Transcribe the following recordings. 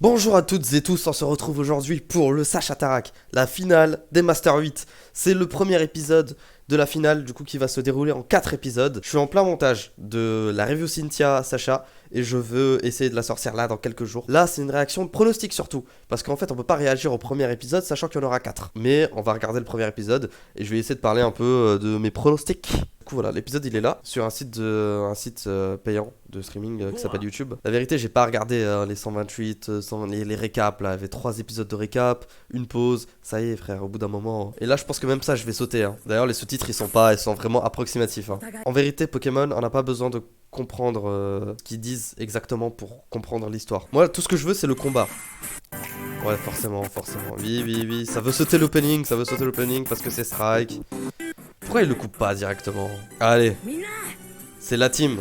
Bonjour à toutes et tous, on se retrouve aujourd'hui pour le Sacha Tarak, la finale des Master 8. C'est le premier épisode de la finale du coup qui va se dérouler en 4 épisodes. Je suis en plein montage de la review Cynthia Sacha et je veux essayer de la sortir là dans quelques jours. Là c'est une réaction pronostique surtout, parce qu'en fait on peut pas réagir au premier épisode sachant qu'il y en aura 4. Mais on va regarder le premier épisode et je vais essayer de parler un peu de mes pronostics. Du coup voilà, l'épisode il est là sur un site, payant de streaming qui s'appelle YouTube. La vérité j'ai pas regardé les 128, les récaps là, il y avait 3 épisodes de récap, une pause, ça y est frère au bout d'un moment. Et là je pense que même ça je vais sauter hein. D'ailleurs les sous-titres ils sont vraiment approximatifs hein. En vérité Pokémon on n'a pas besoin de comprendre ce qu'ils disent exactement pour comprendre l'histoire. Moi tout ce que je veux c'est le combat. Ouais forcément, oui, ça veut sauter l'opening, parce que c'est Strike. Pourquoi il le coupe pas directement? Allez, c'est la team.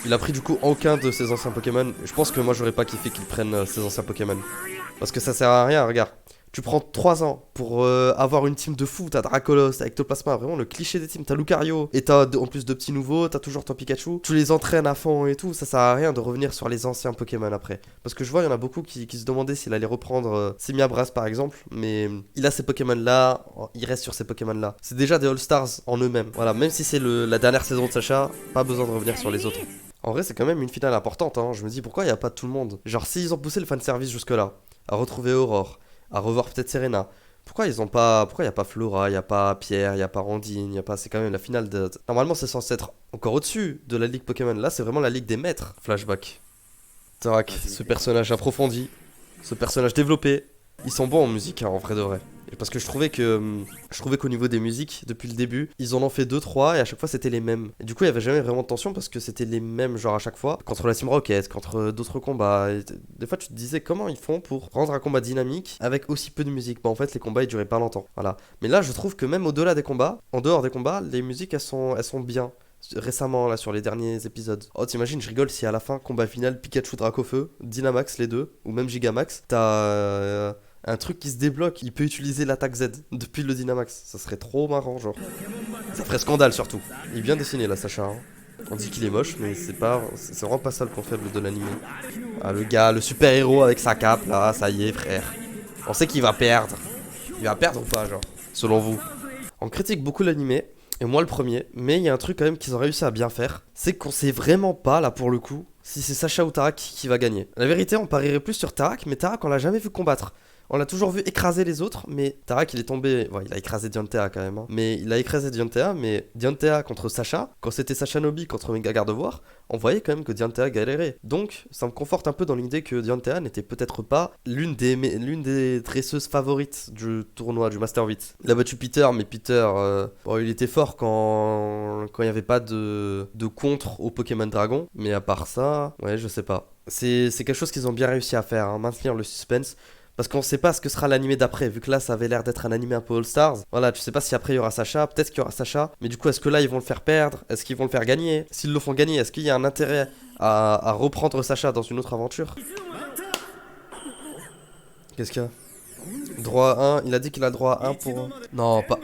Il a pris du coup aucun de ses anciens Pokémon. Je pense que moi j'aurais pas kiffé qu'il prenne ses anciens Pokémon. Parce que ça sert à rien, regarde. Tu prends 3 ans pour avoir une team de fou. T'as Dracolos, t'as Ectoplasma, vraiment le cliché des teams. T'as Lucario, et t'as en plus de petits nouveaux, t'as toujours ton Pikachu. Tu les entraînes à fond et tout. Ça sert à rien de revenir sur les anciens Pokémon après. Parce que je vois, il y en a beaucoup qui se demandaient s'il allait reprendre Simiabras par exemple. Mais il a ces Pokémon là, il reste sur ces Pokémon là. C'est déjà des All-Stars en eux-mêmes. Voilà, même si c'est la dernière saison de Sacha, pas besoin de revenir sur les autres. En vrai, c'est quand même une finale importante, hein. Je me dis pourquoi il n'y a pas tout le monde. Genre, s'ils ont poussé le fanservice jusque-là, à retrouver Aurore, à revoir peut-être Serena, pourquoi ils ont pas. Pourquoi il n'y a pas Flora, il n'y a pas Pierre, il n'y a pas Randine, il y a pas. C'est quand même la finale de. Normalement, c'est censé être encore au-dessus de la Ligue Pokémon. Là, c'est vraiment la Ligue des maîtres. Flashback. Tarak, ce personnage approfondi, ce personnage développé. Ils sont bons en musique, hein, en vrai de vrai. Et parce que je trouvais qu'au niveau des musiques, depuis le début, ils en ont fait deux trois et à chaque fois c'était les mêmes. Et du coup, il y avait jamais vraiment de tension parce que c'était les mêmes genre à chaque fois. Contre la Team Rocket, contre d'autres combats. Et des fois, tu te disais comment ils font pour rendre un combat dynamique avec aussi peu de musique. Bah en fait, les combats ils duraient pas longtemps. Voilà. Mais là, je trouve que même au-delà des combats, en dehors des combats, les musiques elles sont bien. Récemment là sur les derniers épisodes. Oh t'imagines, je rigole si à la fin combat final Pikachu Dracofeu, Dynamax les deux ou même Gigamax, t'as un truc qui se débloque, il peut utiliser l'attaque Z depuis le Dynamax. Ça serait trop marrant genre. Ça ferait scandale surtout. Il est bien dessiné là Sacha. Hein. On dit qu'il est moche mais c'est vraiment pas ça le point faible de l'anime. Ah le gars, le super héros avec sa cape là, ça y est frère. On sait qu'il va perdre. Il va perdre ou pas genre, selon vous? On critique beaucoup l'animé, et moi le premier, mais il y a un truc quand même qu'ils ont réussi à bien faire, c'est qu'on sait vraiment pas là pour le coup si c'est Sacha ou Tarak qui va gagner. La vérité, on parierait plus sur Tarak, mais Tarak on l'a jamais vu combattre. On l'a toujours vu écraser les autres, mais Tarak il est tombé. Bon, il a écrasé Diantea quand même. Hein. Mais il a écrasé Diantea, mais Diantea contre Sacha, quand c'était Sacha Nobi contre Mega Gardevoir, on voyait quand même que Diantea galérait. Donc, ça me conforte un peu dans l'idée que Diantea n'était peut-être pas l'une des dresseuses favorites du tournoi du Master 8. Il a battu Peter, mais Peter, bon, il était fort quand il n'y avait pas de contre au Pokémon Dragon. Mais à part ça, ouais, je sais pas. C'est quelque chose qu'ils ont bien réussi à faire, hein, maintenir le suspense. Parce qu'on sait pas ce que sera l'animé d'après, vu que là ça avait l'air d'être un animé un peu All Stars. Voilà, tu sais pas si après il y aura Sacha, peut-être qu'il y aura Sacha, mais du coup est-ce que là ils vont le faire perdre? Est-ce qu'ils vont le faire gagner? S'ils le font gagner, est-ce qu'il y a un intérêt à reprendre Sacha dans une autre aventure? Qu'est-ce qu'il y a? Droit à 1, il a dit qu'il a le droit à 1 pour... Non, pas...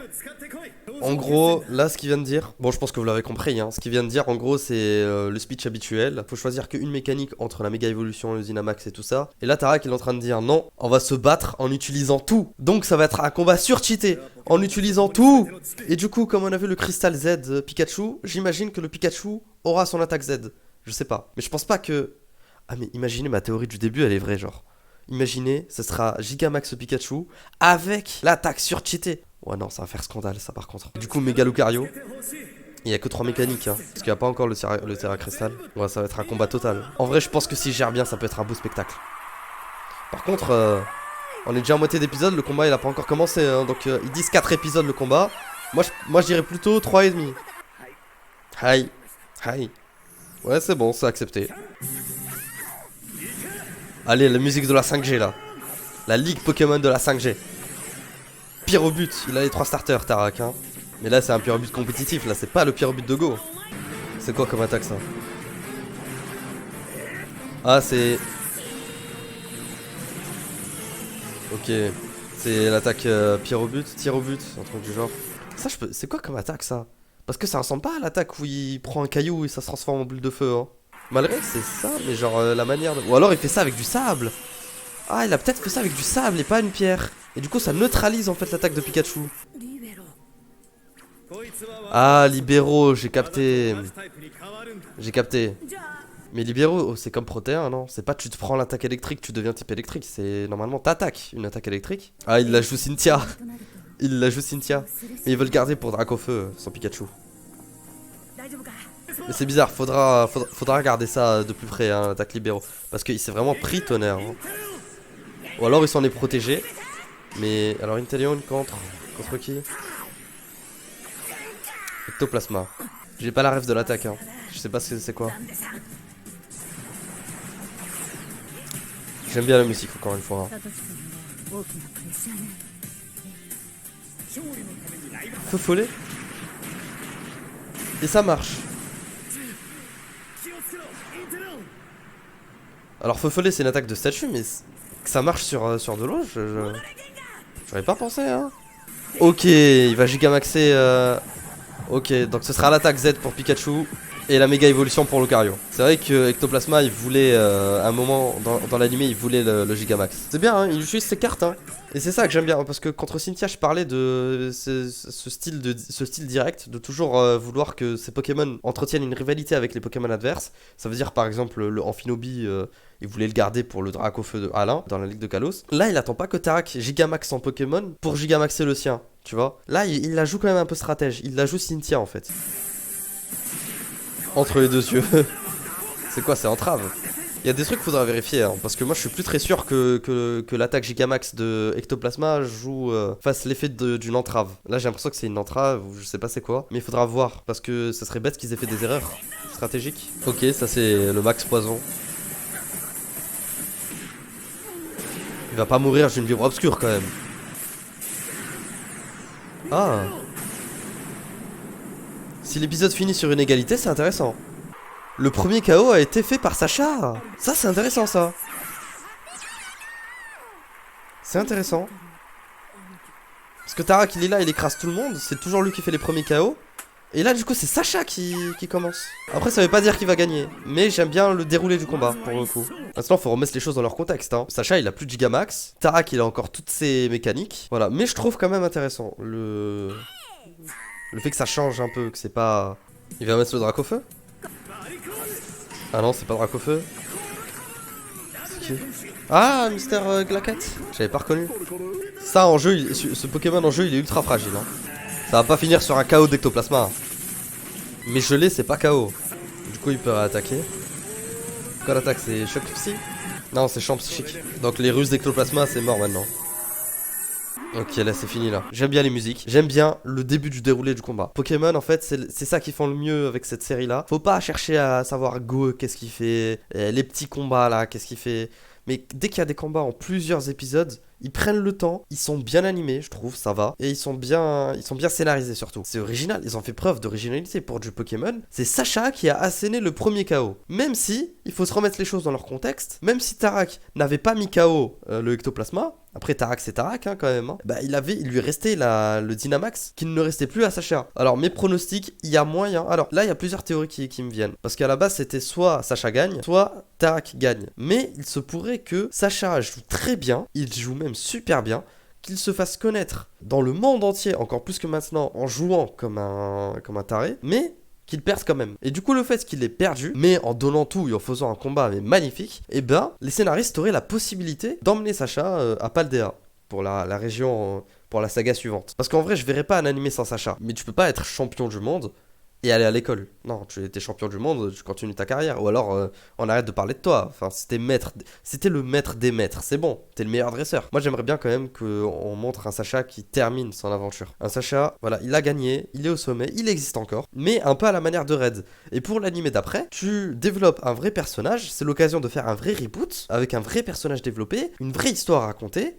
En gros, là, ce qu'il vient de dire, bon, je pense que vous l'avez compris, hein, ce qu'il vient de dire, en gros, c'est le speech habituel. Faut choisir qu'une mécanique entre la méga évolution, le Dynamax et tout ça. Et là, Tarak, il est en train de dire non, on va se battre en utilisant tout. Donc, ça va être un combat surcheaté, en utilisant tout. Et du coup, comme on a vu le Crystal Z Pikachu, j'imagine que le Pikachu aura son attaque Z. Je sais pas. Mais je pense pas que... Ah, mais imaginez, ma théorie du début, elle est vraie, genre. Imaginez, ce sera Gigamax Pikachu avec l'attaque surcheatée. Ouais, non, ça va faire scandale, ça par contre. Du coup, Mega Lucario. Il y a que 3 mécaniques, hein, parce qu'il n'y a pas encore le Terra Crystal. Ouais, ça va être un combat total. En vrai, je pense que s'il gère bien, ça peut être un beau spectacle. Par contre, on est déjà à moitié d'épisode, le combat il a pas encore commencé. Hein, donc, ils disent 4 épisodes le combat. Moi je dirais plutôt 3 et demi. Hi. Hi. Ouais, c'est bon, c'est accepté. Allez, la musique de la 5G là. La Ligue Pokémon de la 5G. Pyrobut, il a les 3 starters, Tarak. Hein. Mais là, c'est un Pyrobut compétitif. Là, c'est pas le Pyrobut de Go. C'est quoi comme attaque ça? Ah, c'est. Ok. C'est l'attaque Pyrobut, Tyrobut, un truc du genre. Ça, je peux. C'est quoi comme attaque ça? Parce que ça ressemble pas à l'attaque où il prend un caillou et ça se transforme en boule de feu. Hein. Malgré que c'est ça, mais genre la manière de... Ou alors il fait ça avec du sable. Ah, il a peut-être fait ça avec du sable et pas une pierre. Et du coup ça neutralise en fait l'attaque de Pikachu. Ah, libéraux, j'ai capté. J'ai capté. Mais libéraux, c'est comme Protéin, non? C'est pas tu te prends l'attaque électrique, tu deviens type électrique. C'est normalement t'attaques une attaque électrique. Ah, il la joue Cynthia. Il la joue Cynthia. Mais ils veulent garder pour Dracofeu son Pikachu. Mais c'est bizarre, faudra regarder ça de plus près, hein, l'attaque libéraux. Parce qu'il s'est vraiment pris tonnerre. Hein. Ou alors il s'en est protégé. Mais alors Inteleon contre qui? Ectoplasma. J'ai pas la ref de l'attaque, hein. Je sais pas c'est quoi. J'aime bien la musique encore une fois. Hein. Feu follet. Et ça marche. Alors feu follet c'est une attaque de statue, mais que ça marche sur de l'eau, j'aurais pas pensé, hein. Ok, il va gigamaxer. Ok, donc ce sera l'attaque Z pour Pikachu et la méga évolution pour Lucario. C'est vrai que Ectoplasma, il voulait, à un moment dans l'anime, il voulait le Gigamax. C'est bien, hein, il utilise ses cartes, hein. Et c'est ça que j'aime bien, parce que contre Cynthia, je parlais de ce style direct, de toujours vouloir que ces Pokémon entretiennent une rivalité avec les Pokémon adverses. Ça veut dire, par exemple, le Amphinobi, il voulait le garder pour le Dracofeu de Alain, dans la Ligue de Kalos. Là, il attend pas que Tarak Gigamax son Pokémon pour Gigamaxer le sien, tu vois. Là, il la joue quand même un peu stratège, il la joue Cynthia, en fait. Entre les deux yeux. C'est quoi, c'est entrave? Il y a des trucs qu'il faudra vérifier, hein, parce que moi je suis plus très sûr que l'attaque Gigamax de Ectoplasma fasse l'effet d'une entrave. Là j'ai l'impression que c'est une entrave, ou je sais pas c'est quoi, mais il faudra voir, parce que ça serait bête qu'ils aient fait des erreurs stratégiques. Ok, ça c'est le max poison. Il va pas mourir d'une vibra obscure quand même. Ah. Si l'épisode finit sur une égalité, c'est intéressant. Le premier KO a été fait par Sacha. Ça, c'est intéressant, ça. C'est intéressant. Parce que Tarak, il est là, il écrase tout le monde. C'est toujours lui qui fait les premiers KO. Et là, du coup, c'est Sacha qui commence. Après, ça veut pas dire qu'il va gagner. Mais j'aime bien le déroulé du combat, pour le coup. Maintenant, faut remettre les choses dans leur contexte. Hein. Sacha, il a plus de Gigamax. Tarak, il a encore toutes ses mécaniques. Voilà. Mais je trouve quand même intéressant le fait que ça change un peu, que c'est pas... Il va mettre le Dracofeu? Ah non, c'est pas Dracofeu. C'est qui? Ah, Mister Glacat. J'avais pas reconnu. Ça, en jeu, ce Pokémon en jeu, il est ultra fragile. Hein. Ça va pas finir sur un KO d'Ectoplasma. Mais gelé, c'est pas KO. Du coup, il peut attaquer. Quoi l'attaque? C'est Choc Psy? Non, c'est Champ Psychique. Donc les Russes d'Ectoplasma, c'est mort maintenant. Ok, là c'est fini là. J'aime bien les musiques, j'aime bien le début du déroulé du combat. Pokémon en fait c'est ça qui font le mieux avec cette série là. Faut pas chercher à savoir Go qu'est-ce qu'il fait, les petits combats là qu'est-ce qu'il fait. Mais dès qu'il y a des combats en plusieurs épisodes, ils prennent le temps, ils sont bien animés, je trouve, ça va. Et ils sont bien scénarisés surtout. C'est original, ils ont fait preuve d'originalité pour du Pokémon. C'est Sacha qui a asséné le premier KO. Même si, il faut se remettre les choses dans leur contexte, même si Tarak n'avait pas mis KO le Ectoplasma, après Tarak c'est Tarak hein, quand même, hein, bah il lui restait le Dynamax qui ne restait plus à Sacha. Alors mes pronostics, il y a moyen. Alors là il y a plusieurs théories qui me viennent. Parce qu'à la base c'était soit Sacha gagne, soit Tarak gagne. Mais il se pourrait que Sacha joue très bien, il joue même super bien, qu'il se fasse connaître dans le monde entier, encore plus que maintenant, en jouant comme un taré, mais qu'il perde quand même. Et du coup, le fait qu'il ait perdu, mais en donnant tout et en faisant un combat mais magnifique, eh ben, les scénaristes auraient la possibilité d'emmener Sacha à Paldea, pour la région, pour la saga suivante. Parce qu'en vrai, je verrais pas un animé sans Sacha, mais tu peux pas être champion du monde et aller à l'école. Non, tu étais champion du monde, tu continues ta carrière. Ou alors, on arrête de parler de toi. Enfin, c'était le maître des maîtres. C'est bon, t'es le meilleur dresseur. Moi, j'aimerais bien quand même qu'on montre un Sacha qui termine son aventure. Un Sacha, voilà, il a gagné, il est au sommet, il existe encore, mais un peu à la manière de Red. Et pour l'animé d'après, tu développes un vrai personnage. C'est l'occasion de faire un vrai reboot, avec un vrai personnage développé, une vraie histoire à raconter.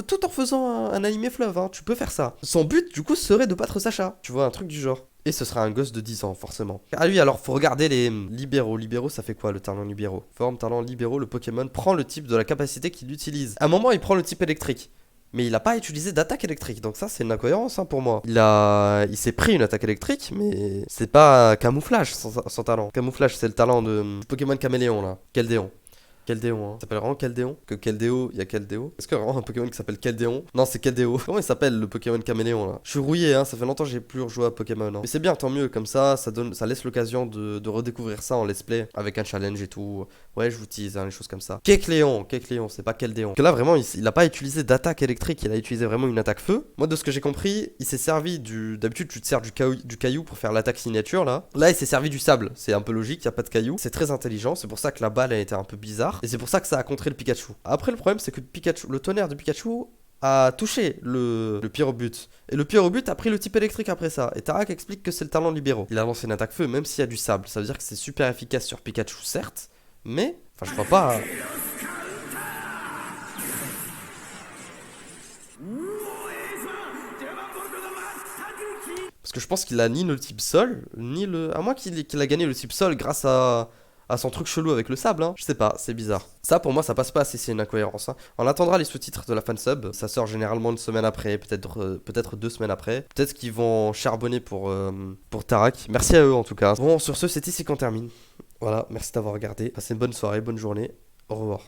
Tout en faisant un animé fleuve, hein, tu peux faire ça. Son but, du coup, serait de battre Sacha. Tu vois, un truc du genre. Et ce sera un gosse de 10 ans, forcément. Ah lui, alors, faut regarder les libéraux. Libéraux, ça fait quoi, le talent libéraux? Forme, talent, libéraux, le Pokémon prend le type de la capacité qu'il utilise. À un moment, il prend le type électrique. mais il a pas utilisé d'attaque électrique. Donc ça, c'est une incohérence pour moi. Il s'est pris une attaque électrique, mais c'est pas camouflage son talent. Camouflage, c'est le talent du Pokémon Caméléon là. Keldéon. Keldéon, hein. Ça s'appelle vraiment Keldéon? Que Keldéo, il y a Keldéo. Est-ce qu'il y a vraiment un Pokémon qui s'appelle Keldéon? Non, c'est Keldéo. Comment il s'appelle le Pokémon Caméléon là? Je suis rouillé, hein, ça fait longtemps que j'ai plus rejoué à Pokémon. Hein. Mais c'est bien, tant mieux, comme ça laisse l'occasion de redécouvrir ça en let's play avec un challenge et tout. Ouais, je vous tease, hein, les choses comme ça. Kecléon, c'est pas Keldéon. Que là, vraiment, il a pas utilisé d'attaque électrique, il a utilisé vraiment une attaque feu. Moi, de ce que j'ai compris, il s'est servi D'habitude, tu te sers du caillou pour faire l'attaque signature là. Là, il s'est servi du sable. C'est un peu logique, y a pas de caillou. C'est très intelligent, c'est pour ça que la balle a été un peu bizarre. Et c'est pour ça que ça a contré le Pikachu. Après, le problème, c'est que le tonnerre de Pikachu a touché le Pyrobut. Et le Pyrobut a pris le type électrique après ça. Et Tarak explique que c'est le talent libéraux. Il a lancé une attaque feu, même s'il y a du sable. Ça veut dire que c'est super efficace sur Pikachu, certes. Mais, enfin, je crois pas. Parce que je pense qu'il a ni le type sol, ni le. À moins qu'il a gagné le type sol grâce à son truc chelou avec le sable, hein. Je sais pas, c'est bizarre. Ça pour moi ça passe pas assez, c'est une incohérence. Hein. On attendra les sous-titres de la fansub, ça sort généralement une semaine après, peut-être 2 semaines après. Peut-être qu'ils vont charbonner pour Tarak. Merci à eux en tout cas. Bon, sur ce, c'est ici qu'on termine. Voilà, merci d'avoir regardé. Passez une bonne soirée, bonne journée. Au revoir.